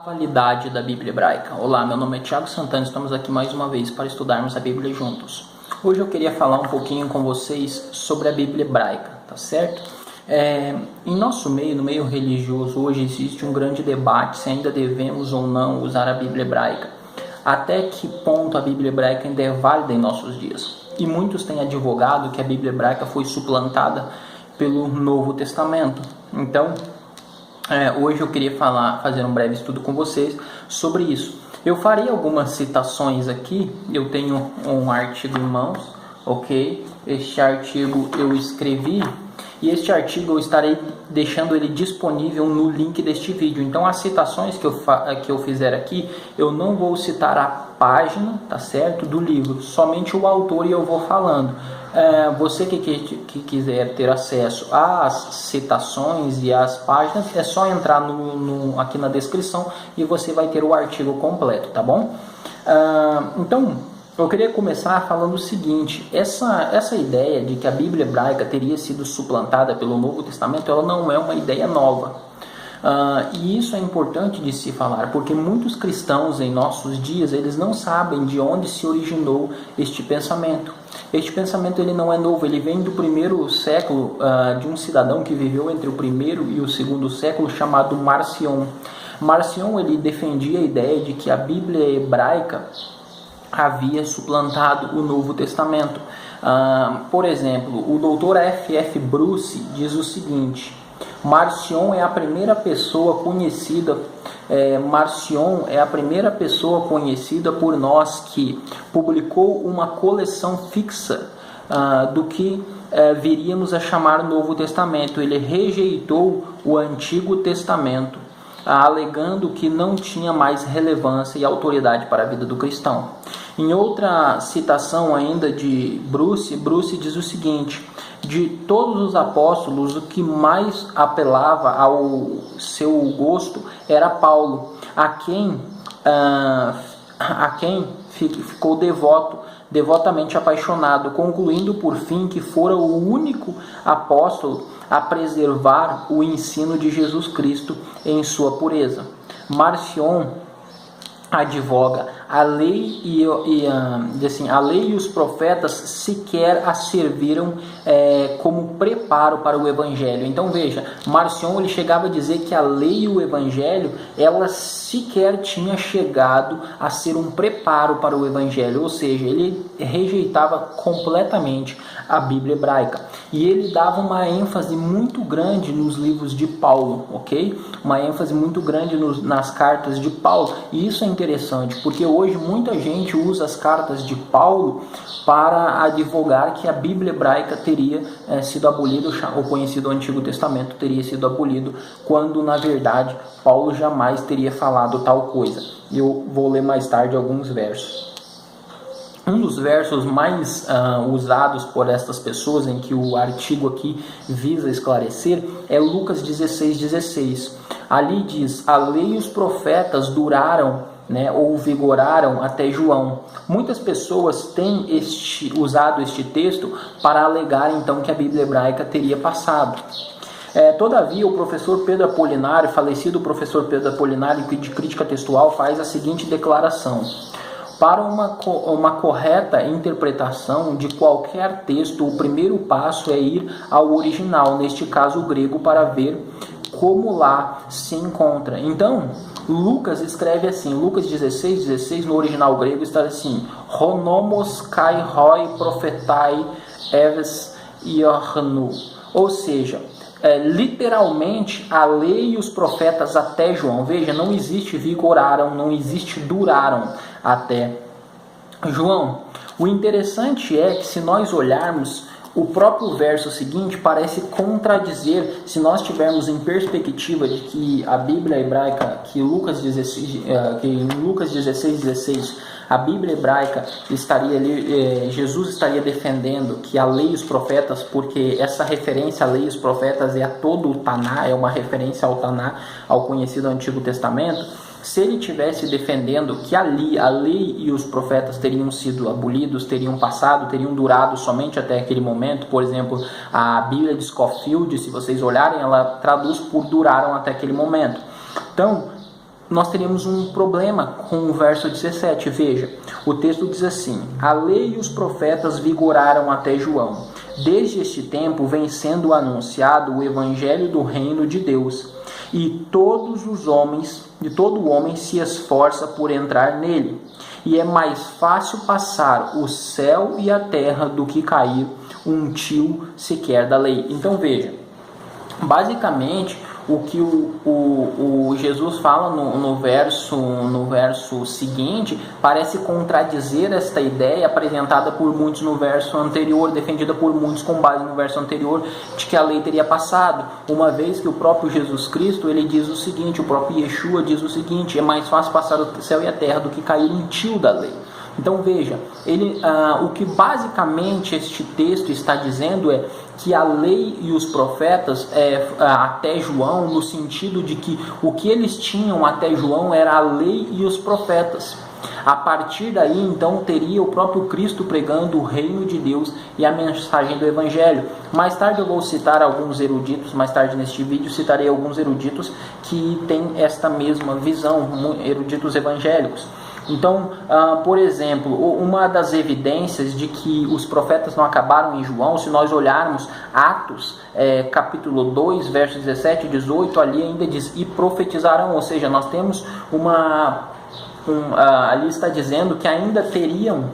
Validade da Bíblia Hebraica. Olá, meu nome é Thiago Santana, estamos aqui mais uma vez para estudarmos a Bíblia juntos. Hoje eu queria falar um pouquinho com vocês sobre a Bíblia Hebraica, tá certo? Em nosso meio, no meio religioso, hoje existe um grande debate se ainda devemos ou não usar a Bíblia Hebraica. Até que ponto a Bíblia Hebraica ainda é válida em nossos dias? E muitos têm advogado que a Bíblia Hebraica foi suplantada pelo Novo Testamento. Então, hoje eu queria fazer um breve estudo com vocês sobre isso. Eu farei algumas citações aqui. Eu tenho um artigo em mãos, ok? Este artigo eu escrevi e este artigo eu estarei deixando ele disponível no link deste vídeo. Então as citações que eu fizer aqui, eu não vou citar a página, tá certo, do livro, somente o autor e eu vou falando. Você que quiser ter acesso às citações e às páginas, é só entrar aqui na descrição e você vai ter o artigo completo, tá bom? Então, eu queria começar falando o seguinte: essa ideia de que a Bíblia Hebraica teria sido suplantada pelo Novo Testamento, ela não é uma ideia nova. E isso é importante de se falar, porque muitos cristãos em nossos dias, eles não sabem de onde se originou este pensamento. Este pensamento ele não é novo, ele vem do primeiro século, de um cidadão que viveu entre o primeiro e o segundo século, chamado Marcion. Marcion ele defendia a ideia de que a Bíblia Hebraica havia suplantado o Novo Testamento. Por exemplo, o Dr. F.F. Bruce diz o seguinte: Marcion é a primeira pessoa conhecida por nós que publicou uma coleção fixa do que viríamos a chamar Novo Testamento. Ele rejeitou o Antigo Testamento, alegando que não tinha mais relevância e autoridade para a vida do cristão. Em outra citação ainda de Bruce diz o seguinte: de todos os apóstolos, o que mais apelava ao seu gosto era Paulo, a quem ficou devotamente apaixonado, concluindo por fim que fora o único apóstolo a preservar o ensino de Jesus Cristo em sua pureza. Marcion advoga a lei a lei e os profetas sequer a serviram como preparo para o evangelho. Então veja, Marcion ele chegava a dizer que a lei e o evangelho ela sequer tinha chegado a ser um preparo para o evangelho, ou seja, ele rejeitava completamente a Bíblia Hebraica e ele dava uma ênfase muito grande nos livros de Paulo, ok? Uma ênfase muito grande nas cartas de Paulo, e isso é interessante porque hoje muita gente usa as cartas de Paulo para advogar que a Bíblia Hebraica teria sido abolida, o conhecido Antigo Testamento teria sido abolido, quando na verdade Paulo jamais teria falado tal coisa. Eu vou ler mais tarde alguns versos. Um dos versos mais usados por estas pessoas, em que o artigo aqui visa esclarecer, é Lucas 16:16. Ali diz: a lei e os profetas duraram, ou vigoraram até João. Muitas pessoas têm usado este texto para alegar então que a Bíblia Hebraica teria passado. Todavia, o professor Pedro Apolinário, falecido professor Pedro Apolinário de crítica textual, faz a seguinte declaração: para uma correta interpretação de qualquer texto, o primeiro passo é ir ao original, neste caso o grego, para ver como lá se encontra. Então, Lucas escreve assim, Lucas 16:16, no original grego está assim: Honomos kai hoi profetai eves iornu. Ou seja, literalmente a lei e os profetas até João. Veja, não existe vigoraram, não existe duraram até João. O interessante é que, se nós olharmos o próprio verso seguinte, parece contradizer, se nós tivermos em perspectiva de que a Bíblia Hebraica, que em Lucas 16:16, a Bíblia Hebraica estaria ali, Jesus estaria defendendo que a lei e os profetas, porque essa referência à lei e os profetas é a todo o Taná, é uma referência ao Taná, ao conhecido Antigo Testamento. Se ele estivesse defendendo que ali a lei e os profetas teriam sido abolidos, teriam passado, teriam durado somente até aquele momento, por exemplo, a Bíblia de Scofield, se vocês olharem, ela traduz por duraram até aquele momento. Então, nós teríamos um problema com o verso 17. Veja, o texto diz assim: a lei e os profetas vigoraram até João. Desde este tempo vem sendo anunciado o evangelho do reino de Deus, e todo homem se esforça por entrar nele. E é mais fácil passar o céu e a terra do que cair um tio sequer da lei. Então veja, basicamente o que o Jesus fala no verso seguinte parece contradizer esta ideia apresentada por muitos no verso anterior, defendida por muitos com base no verso anterior, de que a lei teria passado, uma vez que o próprio Jesus Cristo, ele diz o seguinte, o próprio Yeshua diz o seguinte: é mais fácil passar o céu e a terra do que cair um tio da lei. Então veja, o que basicamente este texto está dizendo é que a lei e os profetas até João, no sentido de que o que eles tinham até João era a lei e os profetas. A partir daí, então, teria o próprio Cristo pregando o reino de Deus e a mensagem do Evangelho. Mais tarde eu vou citar alguns eruditos, mais tarde neste vídeo citarei alguns eruditos que têm esta mesma visão, eruditos evangélicos. Então, por exemplo, uma das evidências de que os profetas não acabaram em João, se nós olharmos Atos, capítulo 2, versos 17 e 18, ali ainda diz, e profetizarão, ou seja, nós temos ali está dizendo que ainda teriam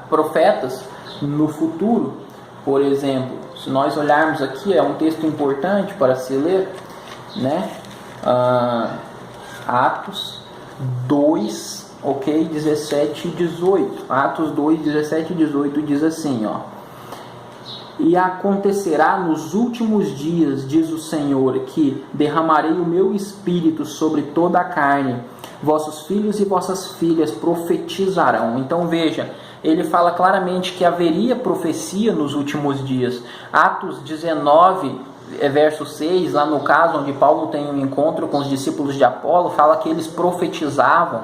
profetas no futuro. Por exemplo, se nós olharmos aqui, é um texto importante para se ler, né? Atos 2, 17 e 18. Atos 2, 17 e 18 diz assim, ó: e acontecerá nos últimos dias, diz o Senhor, que derramarei o meu espírito sobre toda a carne, vossos filhos e vossas filhas profetizarão. Então veja, ele fala claramente que haveria profecia nos últimos dias. Atos 19, verso 6, lá no caso onde Paulo tem um encontro com os discípulos de Apolo, fala que eles profetizavam.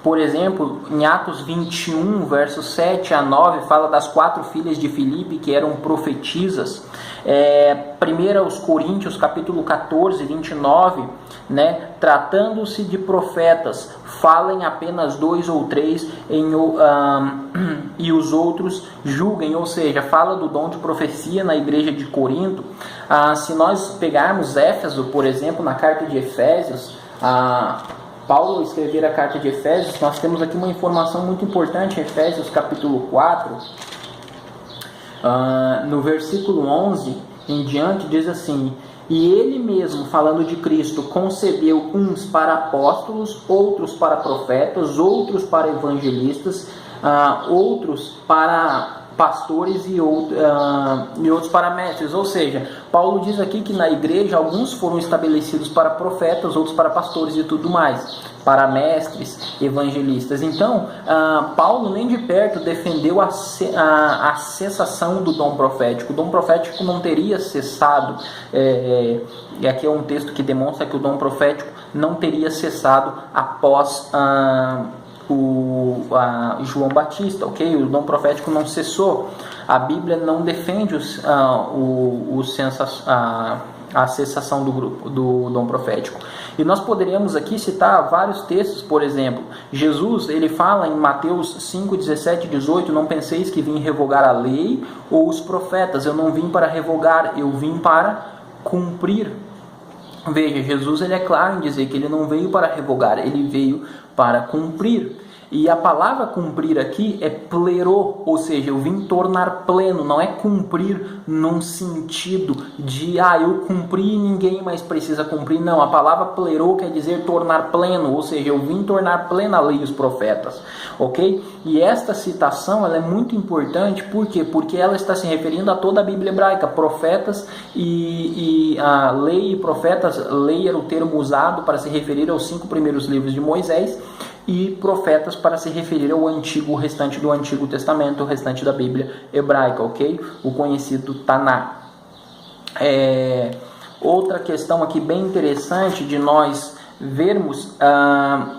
Por exemplo, em Atos 21, verso 7 a 9, fala das 4 filhas de Filipe que eram profetisas. 1 aos Coríntios, capítulo 14, 29, né? Tratando-se de profetas, falem apenas 2 ou 3 e os outros julguem, ou seja, fala do dom de profecia na igreja de Corinto. Se nós pegarmos Éfeso, por exemplo, na carta de Efésios, Paulo escrever a carta de Efésios, nós temos aqui uma informação muito importante em Efésios capítulo 4, no versículo 11 em diante, diz assim: e ele mesmo, falando de Cristo, concedeu uns para apóstolos, outros para profetas, outros para evangelistas, outros para pastores e outros para mestres. Ou seja, Paulo diz aqui que na igreja alguns foram estabelecidos para profetas, outros para pastores e tudo mais, para mestres, evangelistas. Então, Paulo nem de perto defendeu a cessação do dom profético. O dom profético não teria cessado, e aqui é um texto que demonstra que o dom profético não teria cessado após João Batista, ok? O dom profético não cessou. A Bíblia não defende a cessação do dom profético. E nós poderíamos aqui citar vários textos. Por exemplo, Jesus, ele fala em Mateus 5, 17 e 18: não penseis que vim revogar a lei ou os profetas. Eu não vim para revogar, eu vim para cumprir. Veja, Jesus, ele é claro em dizer que ele não veio para revogar, ele veio para cumprir. E a palavra cumprir aqui é plero, ou seja, eu vim tornar pleno. Não é cumprir num sentido de eu cumpri e ninguém mais precisa cumprir. Não, a palavra plero quer dizer tornar pleno, ou seja, eu vim tornar plena a lei e os profetas, ok? E esta citação, ela é muito importante. Por quê? Porque ela está se referindo a toda a Bíblia hebraica, profetas e a lei e profetas. Lei era o termo usado para se referir aos 5 primeiros livros de Moisés, e profetas para se referir ao o restante do Antigo Testamento, o restante da Bíblia hebraica, ok? O conhecido Taná. Outra questão aqui bem interessante de nós vermos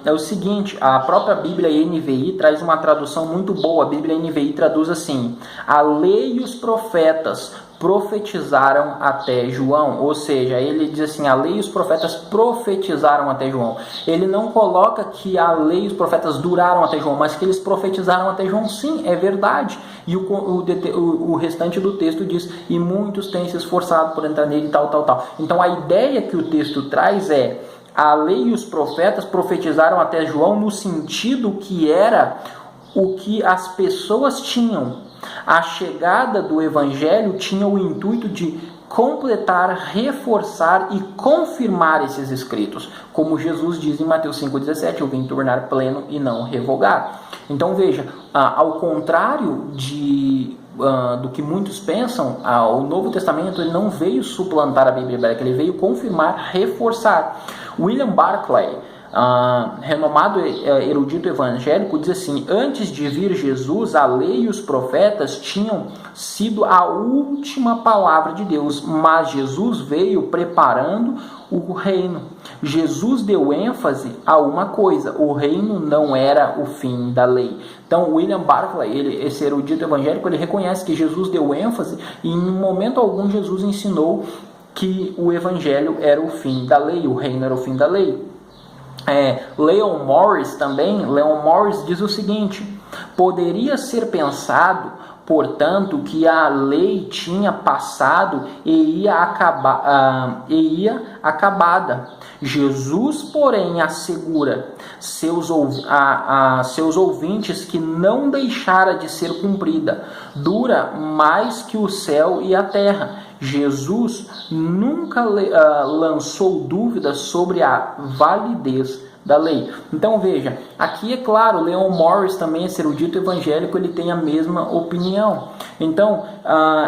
é o seguinte: a própria Bíblia NVI traz uma tradução muito boa. A Bíblia NVI traduz assim: a lei e os profetas profetizaram até João. Ou seja, ele diz assim, a lei e os profetas profetizaram até João. Ele não coloca que a lei e os profetas duraram até João, mas que eles profetizaram até João. Sim, é verdade. E o restante do texto diz, e muitos têm se esforçado por entrar nele, tal. Então a ideia que o texto traz é, a lei e os profetas profetizaram até João no sentido que era o que as pessoas tinham. A chegada do Evangelho tinha o intuito de completar, reforçar e confirmar esses escritos. Como Jesus diz em Mateus 5,17, eu vim tornar pleno e não revogar. Então veja, ao contrário do que muitos pensam, o Novo Testamento ele não veio suplantar a Bíblia hebraica, ele veio confirmar, reforçar. William Barclay, renomado erudito evangélico, diz assim, antes de vir Jesus, a lei e os profetas tinham sido a última palavra de Deus, mas Jesus veio preparando o reino. Jesus deu ênfase a uma coisa, o reino não era o fim da lei. Então William Barclay, esse erudito evangélico, ele reconhece que Jesus deu ênfase e em momento algum Jesus ensinou que o evangelho era o fim da lei, o reino era o fim da lei. Leon Morris diz o seguinte, poderia ser pensado, portanto, que a lei tinha passado e ia acabada. Jesus, porém, assegura a seus ouvintes que não deixara de ser cumprida, dura mais que o céu e a terra. Jesus nunca lançou dúvidas sobre a validez da lei. Então veja, aqui é claro, Leon Morris também, esse erudito evangélico, ele tem a mesma opinião. Então,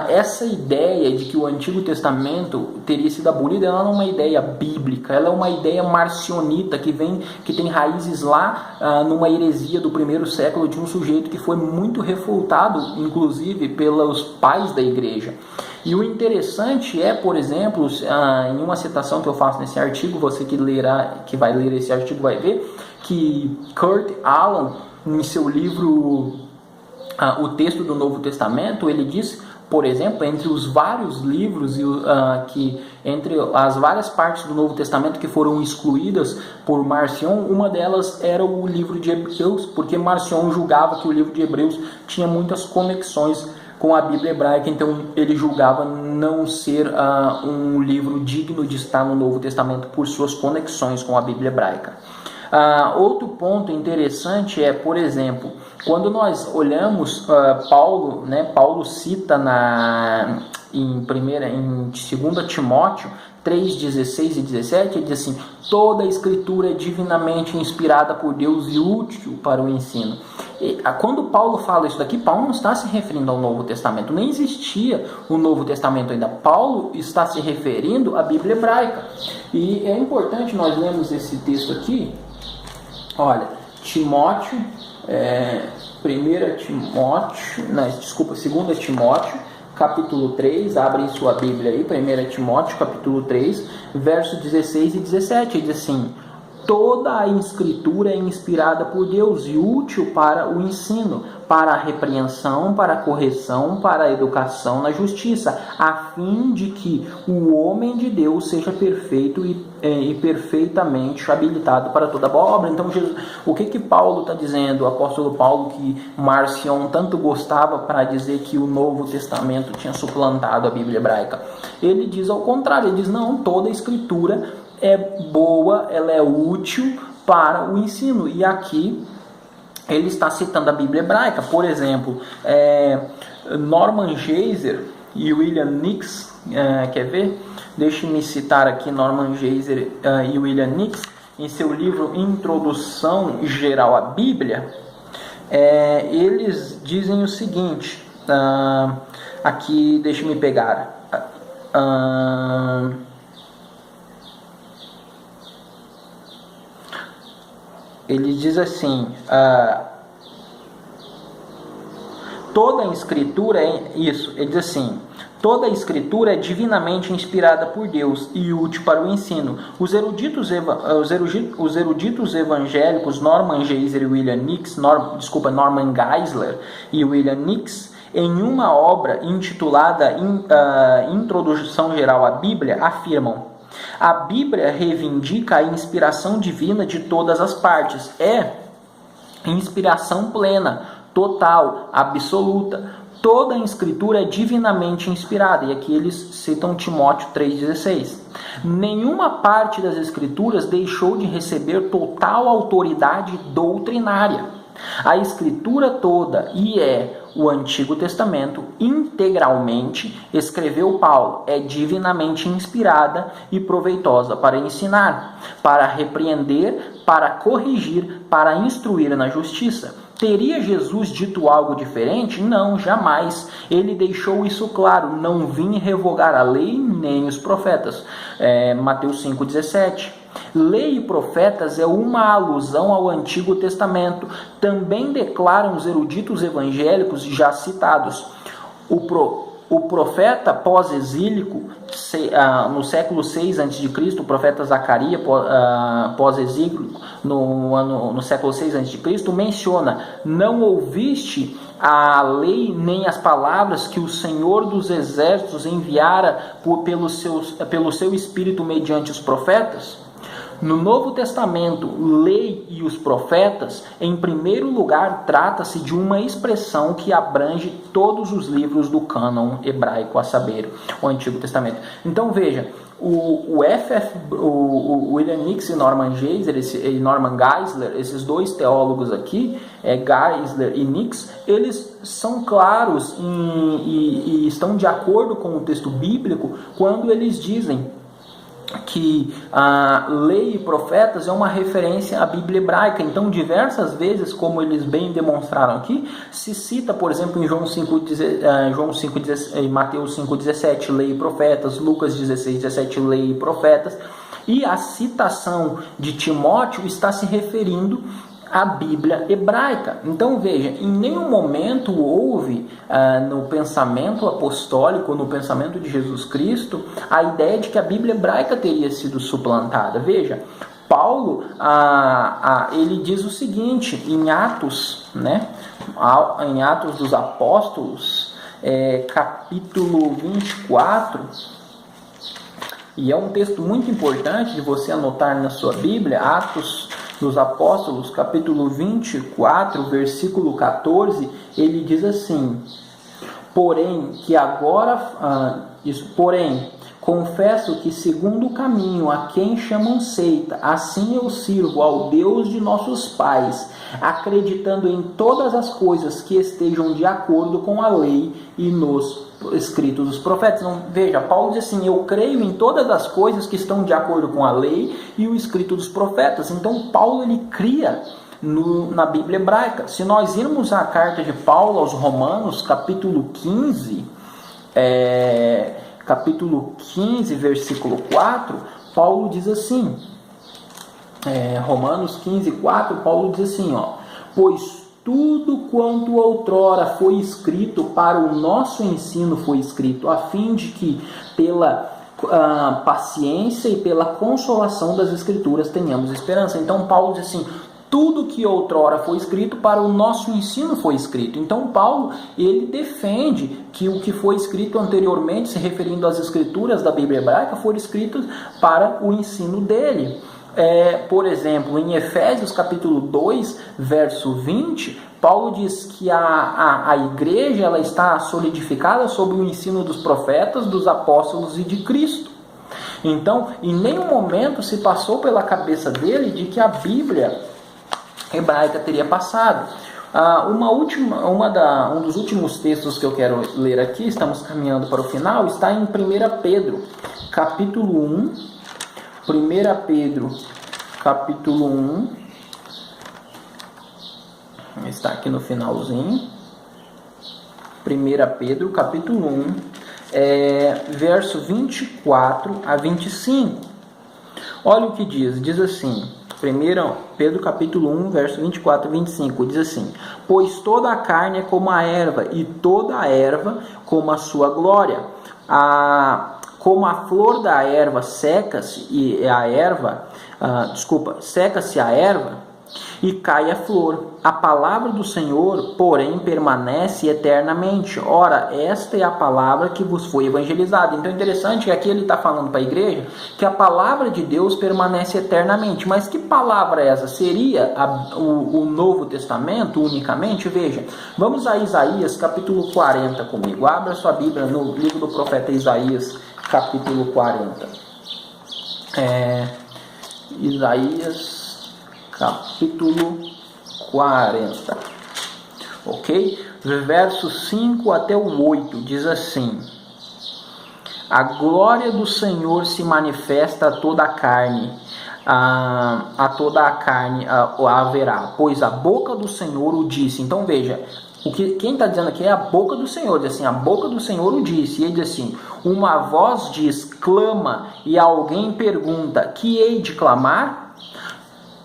essa ideia de que o Antigo Testamento teria sido abolido, ela não é uma ideia bíblica, ela é uma ideia marcionita que tem raízes lá numa heresia do primeiro século de um sujeito que foi muito refutado, inclusive, pelos pais da igreja. E o interessante é, por exemplo, em uma citação que eu faço nesse artigo, você que vai ler esse artigo vai ver, que Kurt Aland, em seu livro O Texto do Novo Testamento, ele diz, por exemplo, entre os vários livros, entre as várias partes do Novo Testamento que foram excluídas por Marcion, uma delas era o livro de Hebreus, porque Marcion julgava que o livro de Hebreus tinha muitas conexões com a Bíblia hebraica, então ele julgava não ser um livro digno de estar no Novo Testamento por suas conexões com a Bíblia hebraica. Outro ponto interessante é, por exemplo, quando nós olhamos Paulo cita em 2 Timóteo 3, 16 e 17, ele diz assim, toda a escritura é divinamente inspirada por Deus e útil para o ensino. Quando Paulo fala isso daqui, Paulo não está se referindo ao Novo Testamento, nem existia o Novo Testamento ainda. Paulo está se referindo à Bíblia hebraica. E é importante nós lermos esse texto aqui. Olha, 2 Timóteo, capítulo 3, abrem sua Bíblia aí, 1 Timóteo, capítulo 3, versos 16 e 17, ele diz assim, toda a escritura é inspirada por Deus e útil para o ensino, para a repreensão, para a correção, para a educação na justiça, a fim de que o homem de Deus seja perfeito e perfeitamente habilitado para toda boa obra. Então, o que Paulo está dizendo, o apóstolo Paulo, que Marcion tanto gostava para dizer que o Novo Testamento tinha suplantado a Bíblia hebraica? Ele diz ao contrário, ele diz, não, toda a escritura é boa, ela é útil para o ensino. E aqui ele está citando a Bíblia hebraica. Por exemplo, Norman Geisler e William Nix, quer ver? Deixe-me citar aqui Norman Geisler e William Nix, em seu livro Introdução Geral à Bíblia, eles dizem o seguinte, aqui deixe-me pegar, ele diz assim, toda a escritura ele diz assim, toda a escritura é divinamente inspirada por Deus e útil para o ensino. Os eruditos evangélicos Norman Geisler e William Nix, Norman Geisler e William Nix, em uma obra intitulada Introdução Geral à Bíblia, afirmam: a Bíblia reivindica a inspiração divina de todas as partes. É inspiração plena, total, absoluta. Toda a Escritura é divinamente inspirada. E aqui eles citam Timóteo 3,16. Nenhuma parte das Escrituras deixou de receber total autoridade doutrinária. A Escritura toda, e o Antigo Testamento, integralmente, escreveu Paulo, é divinamente inspirada e proveitosa para ensinar, para repreender, para corrigir, para instruir na justiça. Teria Jesus dito algo diferente? Não, jamais. Ele deixou isso claro. Não vim revogar a lei nem os profetas. Mateus 5,17. Lei e profetas é uma alusão ao Antigo Testamento. Também declaram os eruditos evangélicos já citados. O profeta pós-exílico, no século 6 a.C., o profeta Zacarias, pós-exílico, no século 6 a.C., menciona: não ouviste a lei nem as palavras que o Senhor dos Exércitos enviara pelo seu Espírito mediante os profetas? No Novo Testamento, lei e os profetas, em primeiro lugar, trata-se de uma expressão que abrange todos os livros do cânon hebraico, a saber, o Antigo Testamento. Então veja, o William Nix e Norman Geisler, esses dois teólogos aqui, Geisler e Nix, eles são claros e estão de acordo com o texto bíblico quando eles dizem que a lei e profetas é uma referência à Bíblia hebraica. Então, diversas vezes, como eles bem demonstraram aqui, se cita, por exemplo, em Mateus 5,17, lei e profetas, Lucas 16,17, lei e profetas, e a citação de Timóteo está se referindo a Bíblia hebraica. Então veja, em nenhum momento houve no pensamento apostólico, no pensamento de Jesus Cristo, a ideia de que a Bíblia hebraica teria sido suplantada. Veja, Paulo ele diz o seguinte em Atos, em Atos dos Apóstolos, capítulo 24, e é um texto muito importante de você anotar na sua Bíblia, Atos dos Apóstolos, capítulo 24, versículo 14, ele diz assim: porém, confesso que segundo o caminho a quem chamam seita, assim eu sirvo ao Deus de nossos pais, acreditando em todas as coisas que estejam de acordo com a lei e nos escritos dos profetas. Então, veja, Paulo diz assim: eu creio em todas as coisas que estão de acordo com a lei e o escrito dos profetas. Então, Paulo ele cria na Bíblia hebraica. Se nós irmos à carta de Paulo aos Romanos, capítulo 15, versículo 4, Paulo diz assim, Romanos 15, 4, Paulo diz assim, pois tudo quanto outrora foi escrito para o nosso ensino foi escrito, a fim de que pela paciência e pela consolação das Escrituras tenhamos esperança. Então Paulo diz assim: tudo que outrora foi escrito para o nosso ensino foi escrito. Então Paulo ele defende que o que foi escrito anteriormente, se referindo às Escrituras da Bíblia hebraica, foram escritos para o ensino dele. Por exemplo, em Efésios capítulo 2, verso 20, Paulo diz que a igreja ela está solidificada sob o ensino dos profetas, dos apóstolos e de Cristo. Então, em nenhum momento se passou pela cabeça dele de que a Bíblia hebraica teria passado. Um dos últimos textos que eu quero ler aqui, estamos caminhando para o final, está em 1 Pedro, capítulo 1. 1 Pedro, capítulo 1, está aqui no finalzinho. 1 Pedro, capítulo 1, verso 24 a 25. Olha o que diz assim, 1 Pedro, capítulo 1, verso 24 a 25, diz assim: pois toda a carne é como a erva, e toda a erva como a sua glória. Como a flor da erva seca-se a erva, e cai a flor. A palavra do Senhor, porém, permanece eternamente. Ora, esta é a palavra que vos foi evangelizada. Então é interessante que aqui ele está falando para a igreja que a palavra de Deus permanece eternamente. Mas que palavra é essa? Seria o Novo Testamento unicamente? Veja, vamos a Isaías capítulo 40 comigo. Abra sua Bíblia no livro do profeta Isaías, capítulo 40. Isaías capítulo 40, ok? Versos 5 até o 8 diz assim: a glória do Senhor se manifesta a toda a carne, a toda a carne haverá, pois a boca do Senhor o disse. Então veja, quem está dizendo aqui é a boca do Senhor, diz assim, a boca do Senhor o disse, e ele diz assim, uma voz diz, clama, e alguém pergunta, que hei de clamar?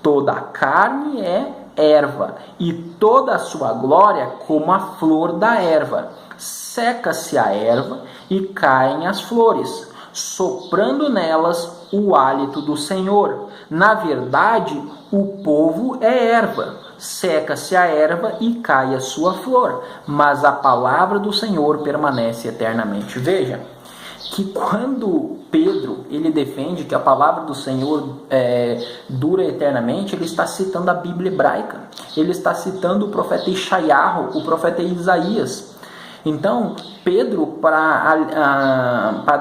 Toda a carne é erva, e toda a sua glória como a flor da erva. Seca-se a erva e caem as flores, soprando nelas o hálito do Senhor. Na verdade, o povo é erva. Seca-se a erva e cai a sua flor, mas a palavra do Senhor permanece eternamente. Veja que quando Pedro ele defende que a palavra do Senhor dura eternamente, ele está citando a Bíblia hebraica, ele está citando o profeta Ishaiahu, o profeta Isaías. Então, Pedro, para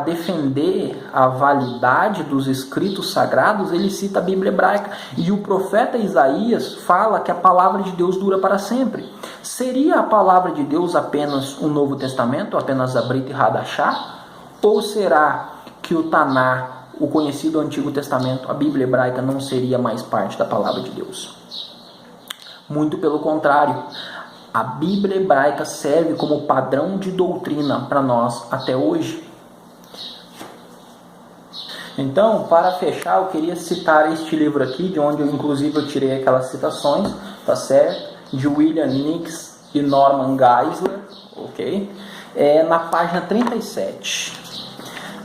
defender a validade dos escritos sagrados, ele cita a Bíblia hebraica. E o profeta Isaías fala que a palavra de Deus dura para sempre. Seria a palavra de Deus apenas o Novo Testamento, apenas a Brit e Hadashah? Ou será que o Taná, o conhecido Antigo Testamento, a Bíblia hebraica, não seria mais parte da palavra de Deus? Muito pelo contrário. A Bíblia hebraica serve como padrão de doutrina para nós até hoje. Então, para fechar, eu queria citar este livro aqui, de onde inclusive eu tirei aquelas citações, tá certo? De William Nix e Norman Geisler, ok? Na página 37.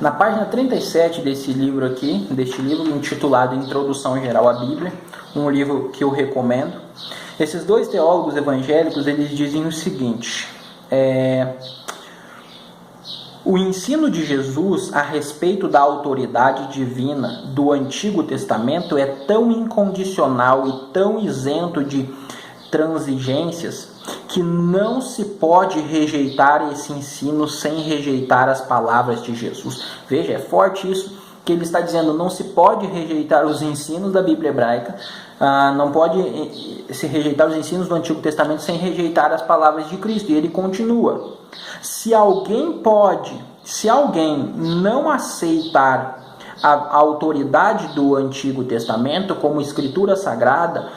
Na página 37 desse livro aqui, deste livro intitulado Introdução Geral à Bíblia, um livro que eu recomendo, esses dois teólogos evangélicos, eles dizem o seguinte, o ensino de Jesus a respeito da autoridade divina do Antigo Testamento é tão incondicional e tão isento de transigências que não se pode rejeitar esse ensino sem rejeitar as palavras de Jesus. Veja, é forte isso que ele está dizendo, não se pode rejeitar os ensinos da Bíblia hebraica, não pode se rejeitar os ensinos do Antigo Testamento sem rejeitar as palavras de Cristo. E ele continua, se alguém não aceitar a autoridade do Antigo Testamento como escritura sagrada,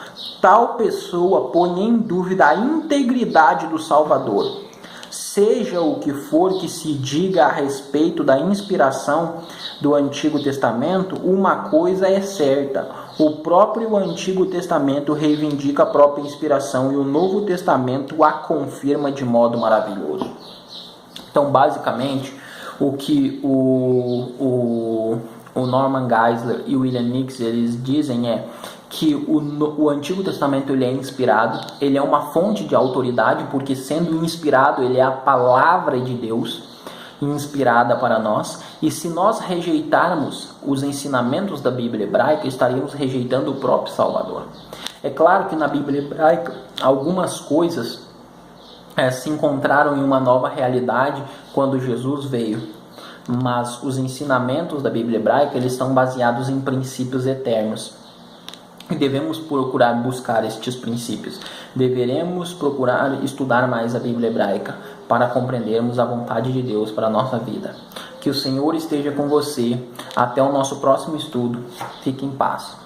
tal pessoa põe em dúvida a integridade do Salvador. Seja o que for que se diga a respeito da inspiração do Antigo Testamento, uma coisa é certa, o próprio Antigo Testamento reivindica a própria inspiração e o Novo Testamento a confirma de modo maravilhoso. Então, basicamente, o que o Norman Geisler e o William Nix eles dizem é que o Antigo Testamento ele é inspirado, ele é uma fonte de autoridade, porque sendo inspirado ele é a palavra de Deus inspirada para nós, e se nós rejeitarmos os ensinamentos da Bíblia hebraica, estaríamos rejeitando o próprio Salvador. É claro que na Bíblia hebraica algumas coisas se encontraram em uma nova realidade quando Jesus veio, mas os ensinamentos da Bíblia hebraica eles estão baseados em princípios eternos. E devemos procurar buscar estes princípios. Deveremos procurar estudar mais a Bíblia hebraica para compreendermos a vontade de Deus para a nossa vida. Que o Senhor esteja com você. Até o nosso próximo estudo. Fique em paz.